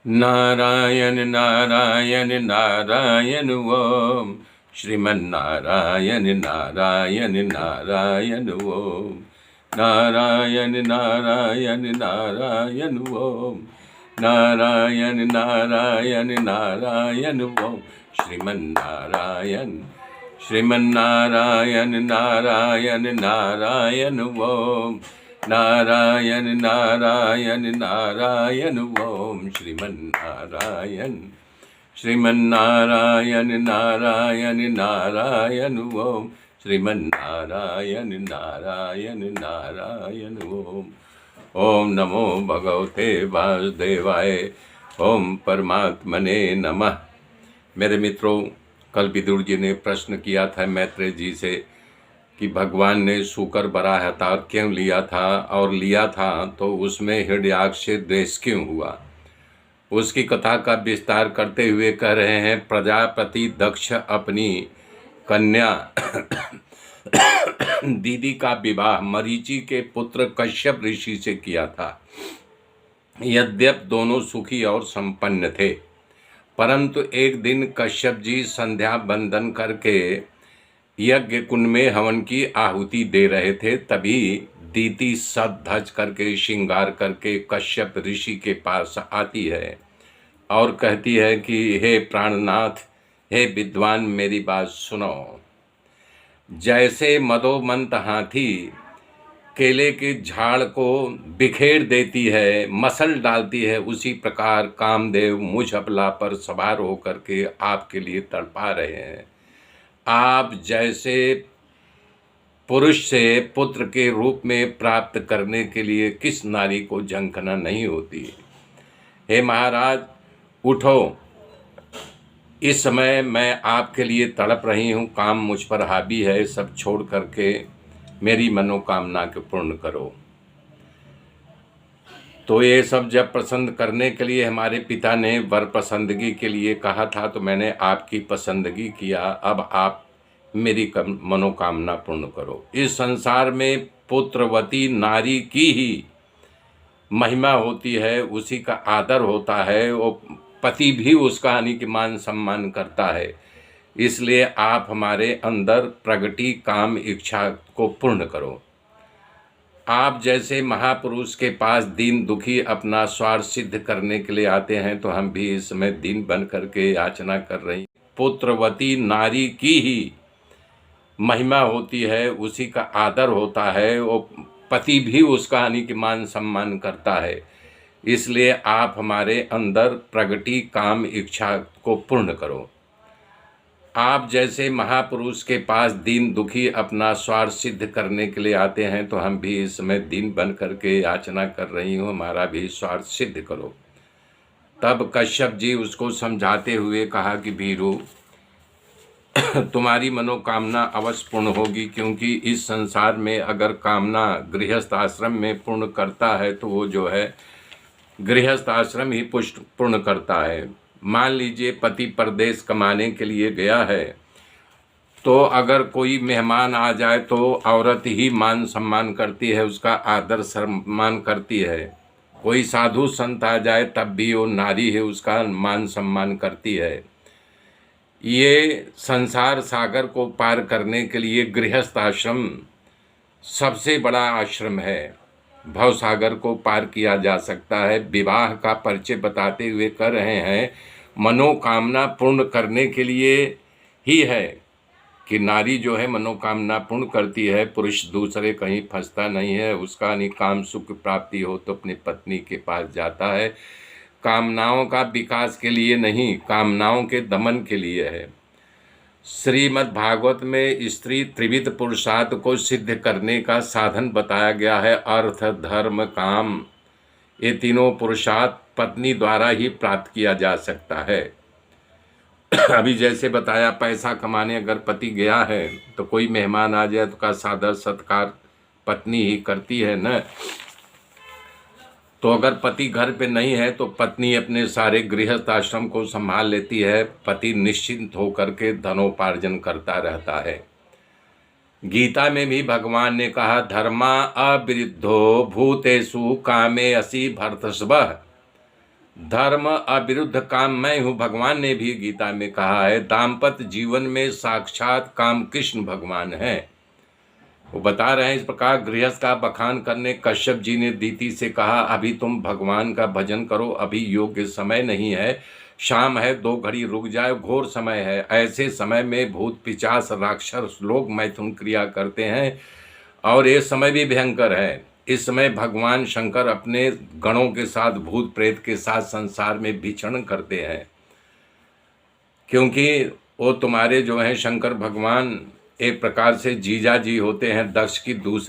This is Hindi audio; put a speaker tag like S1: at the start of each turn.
S1: नारायण नारायण नारायण ओम श्रीमन्नारायण नारायण नारायण ओम नारायण नारायण नारायण ओम नारायण नारायण नारायण ओम श्रीमन्नारायण श्रीमन्नारायण नारायण नारायण ओम नारायण नारायण नारायण ओम श्रीमन्नारायण श्रीमन्नारायण नारायण नारायण ओम श्रीमन्नारायण नारायण नारायण ओम। ओम नमो भगवते वासुदेवाय। ओम परमात्मने नमः। मेरे मित्रों, कल विदुर जी ने प्रश्न किया था मैत्रेय जी से कि भगवान ने शूकर बराह अवतार क्यों लिया था, और लिया था तो उसमें हिरण्याक्ष से द्वेष क्यों हुआ। उसकी कथा का विस्तार करते हुए कह रहे हैं, प्रजापति दक्ष अपनी कन्या दीदी का विवाह मरीचि के पुत्र कश्यप ऋषि से किया था। यद्यप दोनों सुखी और संपन्न थे, परंतु एक दिन कश्यप जी संध्या बंदन करके यज्ञ कुंड में हवन की आहुति दे रहे थे। तभी दीति सज धज करके श्रृंगार करके कश्यप ऋषि के पास आती है और कहती है कि हे प्राणनाथ, हे विद्वान, मेरी बात सुनो। जैसे मदोमंत हाथी केले के झाड़ को बिखेर देती है, मसल डालती है, उसी प्रकार कामदेव मुझ अबला पर सवार होकर के आपके लिए तड़पा रहे हैं। आप जैसे पुरुष से पुत्र के रूप में प्राप्त करने के लिए किस नारी को झंखना नहीं होती। हे महाराज, उठो, इस समय मैं आपके लिए तड़प रही हूँ, काम मुझ पर हावी है, सब छोड़ करके मेरी मनोकामना को पूर्ण करो। तो ये सब जब पसंद करने के लिए हमारे पिता ने वर पसंदगी के लिए कहा था, तो मैंने आपकी पसंदगी किया। अब आप मेरी मनोकामना पूर्ण करो। इस संसार में पुत्रवती नारी की ही महिमा होती है, उसी का आदर होता है, वो पति भी उसका यानी कि मान सम्मान करता है। इसलिए आप हमारे अंदर प्रगति काम इच्छा को पूर्ण करो। आप जैसे महापुरुष के पास दीन दुखी अपना स्वार्थ सिद्ध करने के लिए आते हैं, तो हम भी इस समय दीन बन करके याचना कर रही। पुत्रवती नारी की ही महिमा होती है, उसी का आदर होता है, वो पति भी उसका यानी कि मान सम्मान करता है। इसलिए आप हमारे अंदर प्रगति काम इच्छा को पूर्ण करो। आप जैसे महापुरुष के पास दीन दुखी अपना स्वार्थ सिद्ध करने के लिए आते हैं, तो हम भी इस समय दीन बन करके याचना कर रही हूँ, हमारा भी स्वार्थ सिद्ध करो। तब कश्यप जी उसको समझाते हुए कहा कि भीरू, तुम्हारी मनोकामना अवश्य पूर्ण होगी, क्योंकि इस संसार में अगर कामना गृहस्थ आश्रम में पूर्ण करता है तो वो जो है गृहस्थ आश्रम ही पुष्ट पूर्ण करता है। मान लीजिए पति परदेश कमाने के लिए गया है, तो अगर कोई मेहमान आ जाए तो औरत ही मान सम्मान करती है, उसका आदर सम्मान करती है। कोई साधु संत आ जाए तब भी वो नारी है, उसका मान सम्मान करती है। ये संसार सागर को पार करने के लिए गृहस्थ आश्रम सबसे बड़ा आश्रम है। भव सागर को पार किया जा सकता है। विवाह का परिचय बताते हुए कर रहे हैं, मनोकामना पूर्ण करने के लिए ही है कि नारी जो है मनोकामना पूर्ण करती है। पुरुष दूसरे कहीं फंसता नहीं है, उसका काम सुख प्राप्ति हो तो अपनी पत्नी के पास जाता है। कामनाओं का विकास के लिए नहीं, कामनाओं के दमन के लिए है। श्रीमद् भागवत में स्त्री त्रिविध पुरुषार्थ को सिद्ध करने का साधन बताया गया है। अर्थ धर्म काम, ये तीनों पुरुषार्थ पत्नी द्वारा ही प्राप्त किया जा सकता है। अभी जैसे बताया, पैसा कमाने अगर पति गया है तो कोई मेहमान आ जाए तो का सादर सत्कार पत्नी ही करती है न। तो अगर पति घर पे नहीं है तो पत्नी अपने सारे गृहस्थ आश्रम को संभाल लेती है। पति निश्चिंत होकर के धनोपार्जन करता रहता है। गीता में भी भगवान ने कहा, धर्मा अविरुद्धो भूतेषु कामे असि भर्तृषभ। धर्म अविरुद्ध काम मैं हूँ, भगवान ने भी गीता में कहा है। दाम्पत्य जीवन में साक्षात काम कृष्ण भगवान है। वो बता रहे हैं इस प्रकार गृहस्थ का बखान करने कश्यप जी ने दीति से कहा, अभी तुम भगवान का भजन करो, अभी योग्य समय नहीं है, शाम है, 2 घड़ी रुक जाए, घोर समय है। ऐसे समय में भूत पिशाच राक्षस लोग मैथुन क्रिया करते हैं और ये समय भी भयंकर है। इस समय भगवान शंकर अपने गणों के साथ, भूत प्रेत के साथ संसार में विचरण करते हैं, क्योंकि वो तुम्हारे जो हैं शंकर भगवान एक प्रकार से जीजा जी होते हैं दक्ष की दूसरी